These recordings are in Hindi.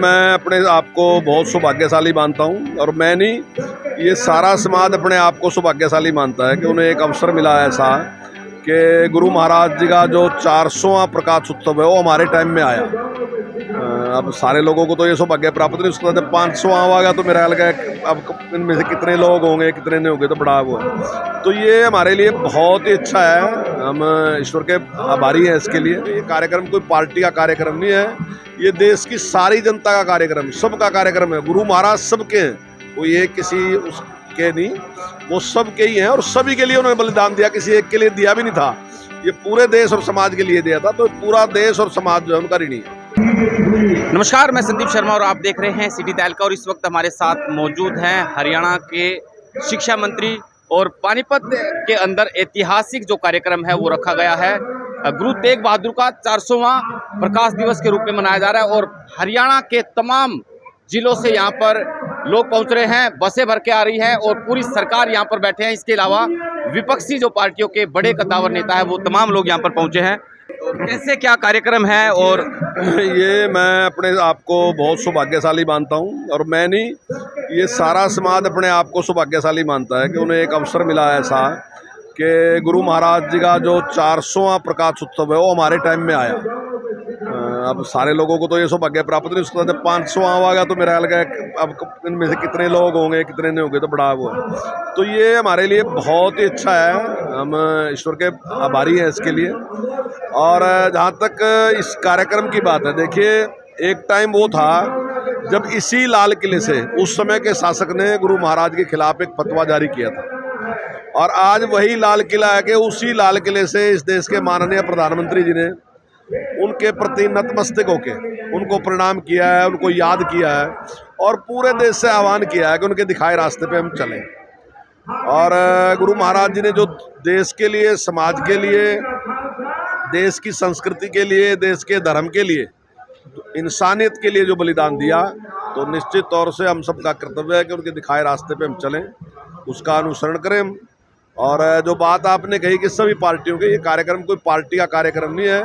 मैं अपने आप को बहुत सौभाग्यशाली मानता हूँ, और मैं नहीं, ये सारा समाज अपने आप को सौभाग्यशाली मानता है कि उन्हें एक अवसर मिला ऐसा कि गुरु महाराज जी का जो 400वां प्रकाश उत्सव है वो हमारे टाइम में आया। अब सारे लोगों को तो ये सौभाग्य प्राप्त नहीं हो सकता। जब 500वां आएगा तो मेरा ख्याल है अब इनमें से कितने लोग होंगे कितने नहीं होंगे तो बड़ा वो है। तो ये हमारे लिए बहुत ही अच्छा है, हम ईश्वर के आभारी हैं इसके लिए। ये कार्यक्रम कोई पार्टी का कार्यक्रम नहीं है, ये देश की सारी जनता का कार्यक्रम, सबका कार्यक्रम है। गुरु महाराज सबके हैं, कोई एक किसी उसके नहीं, वो सबके ही हैं और सभी के लिए उन्होंने बलिदान दिया, किसी एक के लिए दिया भी नहीं था। ये पूरे देश और समाज के लिए दिया था, तो पूरा देश और समाज जो है उनका ऋणी है। नमस्कार, मैं संदीप शर्मा और आप देख रहे हैं सिटी तहलका। और इस वक्त हमारे साथ मौजूद हैं हरियाणा के शिक्षा मंत्री, और पानीपत के अंदर ऐतिहासिक जो कार्यक्रम है वो रखा गया है। गुरु तेग बहादुर का 400वां प्रकाश दिवस के रूप में मनाया जा रहा है, और हरियाणा के तमाम जिलों से यहाँ पर लोग पहुँच रहे हैं, बसें भर के आ रही हैं और पूरी सरकार यहाँ पर बैठे हैं। इसके अलावा विपक्षी जो पार्टियों के बड़े कद्दावर नेता है वो तमाम लोग यहाँ पर पहुँचे हैं। कैसे क्या कार्यक्रम है? और ये मैं अपने आप को बहुत सौभाग्यशाली मानता हूँ, और मैं नहीं, ये सारा समाज अपने आप को सौभाग्यशाली मानता है कि उन्हें एक अवसर मिला ऐसा कि गुरु महाराज जी का जो 400वां प्रकाश उत्सव है वो हमारे टाइम में आया। अब सारे लोगों को तो ये सौभाग्य प्राप्त नहीं हो सकता। जब 500वां आएगा तो मेरा ख्याल है अब इनमें से कितने लोग होंगे कितने नहीं होंगे तो बड़ा वो है। तो ये हमारे लिए बहुत ही अच्छा है, हम ईश्वर के आभारी हैं इसके लिए। और जहाँ तक इस कार्यक्रम की बात है, देखिए एक टाइम वो था जब इसी लाल किले से उस समय के शासक ने गुरु महाराज के खिलाफ एक फतवा जारी किया था, और आज वही लाल किला है कि उसी लाल किले से इस देश के माननीय प्रधानमंत्री जी ने उनके प्रति नतमस्तक होके उनको प्रणाम किया है, उनको याद किया है, और पूरे देश से आह्वान किया है कि उनके दिखाए रास्ते पे हम चलें। और गुरु महाराज जी ने जो देश के लिए, समाज के लिए, देश की संस्कृति के लिए, देश के धर्म के लिए, इंसानियत के लिए जो बलिदान दिया, तो निश्चित तौर से हम सबका कर्तव्य है कि उनके दिखाए रास्ते पे हम चलें, उसका अनुसरण करें। और जो बात आपने कही कि सभी पार्टियों के, ये कार्यक्रम कोई पार्टी का कार्यक्रम नहीं है,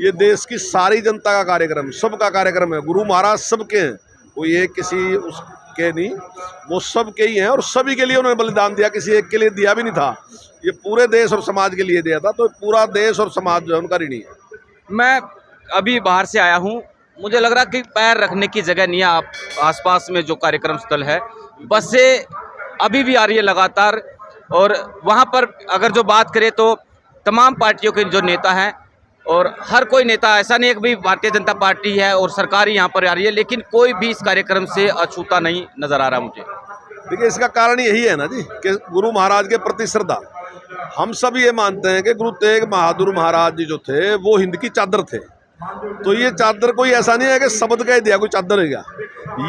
ये देश की सारी जनता का कार्यक्रम, सबका कार्यक्रम है। गुरु महाराज सबके हैं, कोई एक किसी उसके नहीं, वो सबके ही हैं और सभी के लिए उन्होंने बलिदान दिया, किसी एक के लिए दिया भी नहीं था। ये पूरे देश और समाज के लिए दिया था, तो पूरा देश और समाज जो है उनका ऋणी है। मैं अभी बाहर से आया हूँ, मुझे लग रहा कि पैर रखने की जगह नहीं है। आप आसपास में जो कार्यक्रम स्थल है, बसें अभी भी आ रही है लगातार, और वहाँ पर अगर जो बात करें तो तमाम पार्टियों के जो नेता हैं, और हर कोई नेता, ऐसा नहीं है कि भाई भारतीय जनता पार्टी है और सरकार ही यहाँ पर आ रही है, लेकिन कोई भी इस कार्यक्रम से अछूता नहीं नज़र आ रहा मुझे। देखिए इसका कारण यही है ना जी कि गुरु महाराज के प्रति श्रद्धा। हम सब ये मानते हैं कि गुरु तेग बहादुर महाराज जी जो थे वो हिंद की चादर थे, तो ये चादर कोई ऐसा नहीं है कि शब्द कह दिया कोई चादर है क्या,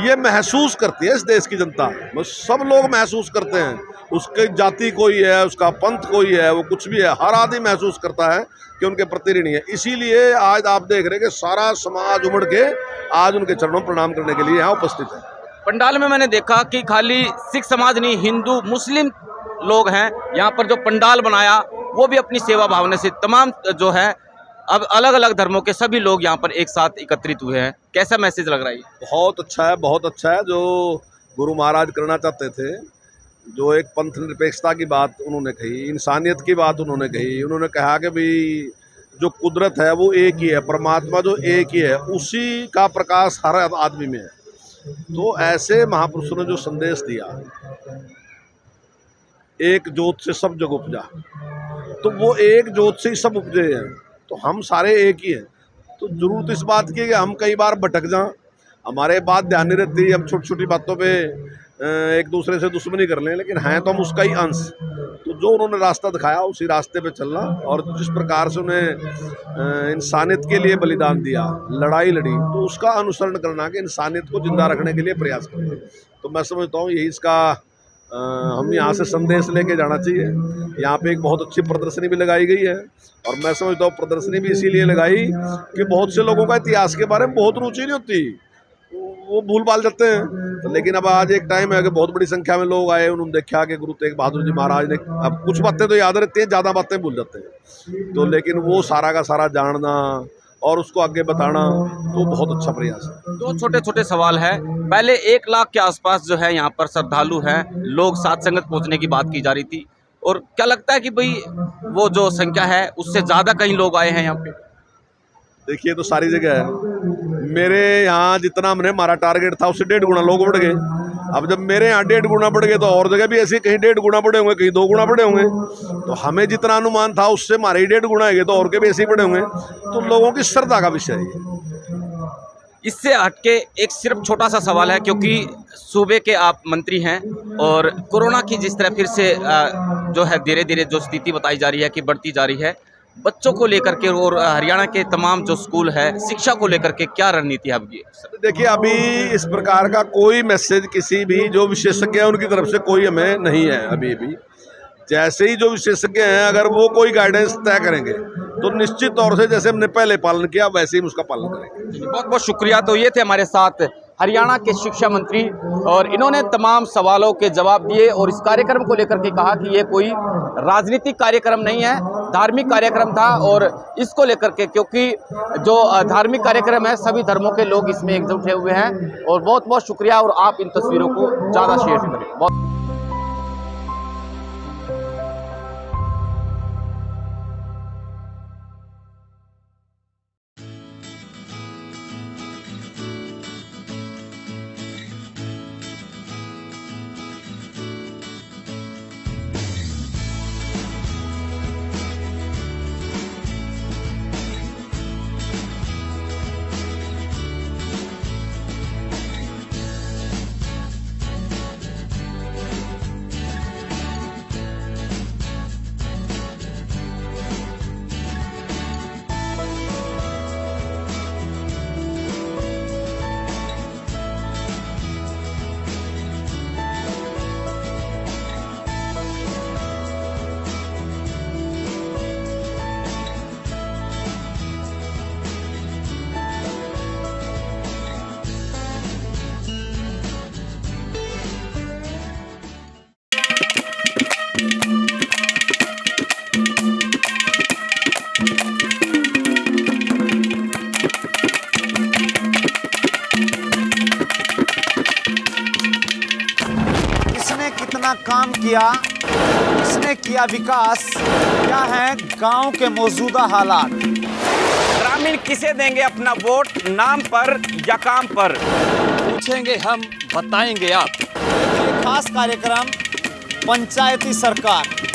ये महसूस करती है इस देश की जनता, वो सब लोग महसूस करते हैं। उसकी जाति कोई है, उसका पंथ कोई है, वो कुछ भी है, हर आदमी महसूस करता है कि उनके प्रति ऋणी है। इसीलिए आज आप देख रहे हैं कि सारा समाज उमड़ के आज उनके चरणों प्रणाम करने के लिए यहाँ उपस्थित है। पंडाल में मैंने देखा कि खाली सिख समाज नहीं, हिंदू मुस्लिम लोग हैं यहाँ पर। जो पंडाल बनाया वो भी अपनी सेवा भावना से, तमाम जो है अब अलग अलग धर्मों के सभी लोग यहाँ पर एक साथ एकत्रित हुए हैं। कैसा मैसेज लग रहा है? बहुत अच्छा है, बहुत अच्छा है। जो गुरु महाराज करना चाहते थे, जो एक पंथ निरपेक्षता की बात उन्होंने कही, इंसानियत की बात उन्होंने कही, उन्होंने कहा कि भाई जो कुदरत है वो एक ही है, परमात्मा जो एक ही है, उसी का प्रकाश हर आदमी में है। तो ऐसे महापुरुषों ने जो संदेश दिया, एक जोत से सब जग उपजा, तो वो एक जोत से ही सब उपजे हैं, तो हम सारे एक ही हैं। तो जरूरत इस बात की है कि हम कई बार भटक जाएं, हमारे बात ध्यान नहीं रहती, हम छोटी छोटी बातों पे एक दूसरे से दुश्मनी कर लें, लेकिन हैं तो हम उसका ही अंश। तो जो उन्होंने रास्ता दिखाया उसी रास्ते पे चलना, और जिस प्रकार से उन्हें इंसानियत के लिए बलिदान दिया, लड़ाई लड़ी, तो उसका अनुसरण करना कि इंसानियत को जिंदा रखने के लिए प्रयास करना। तो मैं समझता हूँ यही इसका हम यहाँ से संदेश लेके जाना चाहिए। यहाँ पे एक बहुत अच्छी प्रदर्शनी भी लगाई गई है, और मैं समझता हूँ प्रदर्शनी भी इसीलिए लगाई कि बहुत से लोगों का इतिहास के बारे में बहुत रुचि नहीं होती, वो भूल भाल जाते हैं। तो लेकिन अब आज एक टाइम है कि बहुत बड़ी संख्या में लोग आए, उन्होंने देखा कि गुरु तेग बहादुर जी महाराज ने, अब कुछ बातें तो याद रहती हैं, ज़्यादा बातें भूल जाते हैं। तो लेकिन वो सारा का सारा जानना, और उसको आगे बताना, तो बहुत अच्छा प्रयास है। दो छोटे छोटे सवाल है। पहले 1 लाख के आसपास जो है यहाँ पर श्रद्धालु हैं, लोग साथ संगत पहुँचने की बात की जा रही थी, और क्या लगता है कि भाई वो जो संख्या है उससे ज़्यादा कहीं लोग आए हैं यहाँ पे? देखिए, तो सारी जगह है। मेरे यहाँ जितना हमने हमारा टारगेट था उससे 1.5 गुना लोग बढ़ गए। अब जब मेरे यहाँ 1.5 गुना बढ़ गए तो और जगह भी ऐसे कहीं 1.5 गुना बढ़े होंगे, कहीं 2 गुना बढ़े होंगे। तो हमें जितना अनुमान था उससे हमारे 1.5 गुना है तो और के भी ऐसे ही बढ़े होंगे। तो लोगों की श्रद्धा का विषय है ये। इससे हटके एक सिर्फ छोटा सा सवाल है, क्योंकि सूबे के आप मंत्री हैं और कोरोना की जिस तरह फिर से जो है धीरे धीरे जो स्थिति बताई जा रही है कि बढ़ती जा रही है, बच्चों को लेकर के और हरियाणा के तमाम जो स्कूल है, शिक्षा को लेकर के क्या रणनीति है आपकी? देखिए, अभी इस प्रकार का कोई मैसेज किसी भी जो विशेषज्ञ है उनकी तरफ से कोई हमें नहीं है। अभी भी जैसे ही जो विशेषज्ञ हैं अगर वो कोई गाइडेंस तय करेंगे तो निश्चित तौर से जैसे हमने पहले पालन किया वैसे ही हम उसका पालन करेंगे। बहुत बहुत शुक्रिया। तो ये थे हमारे साथ हरियाणा के शिक्षा मंत्री, और इन्होंने तमाम सवालों के जवाब दिए और इस कार्यक्रम को लेकर के कहा कि ये कोई राजनीतिक कार्यक्रम नहीं है, धार्मिक कार्यक्रम था। और इसको लेकर के, क्योंकि जो धार्मिक कार्यक्रम है सभी धर्मों के लोग इसमें एकजुट हुए हैं। और बहुत बहुत शुक्रिया, और आप इन तस्वीरों को ज़्यादा शेयर करें। बहुत कितना काम किया, किसने किया विकास, क्या है गांव के मौजूदा हालात। ग्रामीण किसे देंगे अपना वोट, नाम पर या काम पर? पूछेंगे हम, बताएंगे आप। ये खास कार्यक्रम पंचायती सरकार।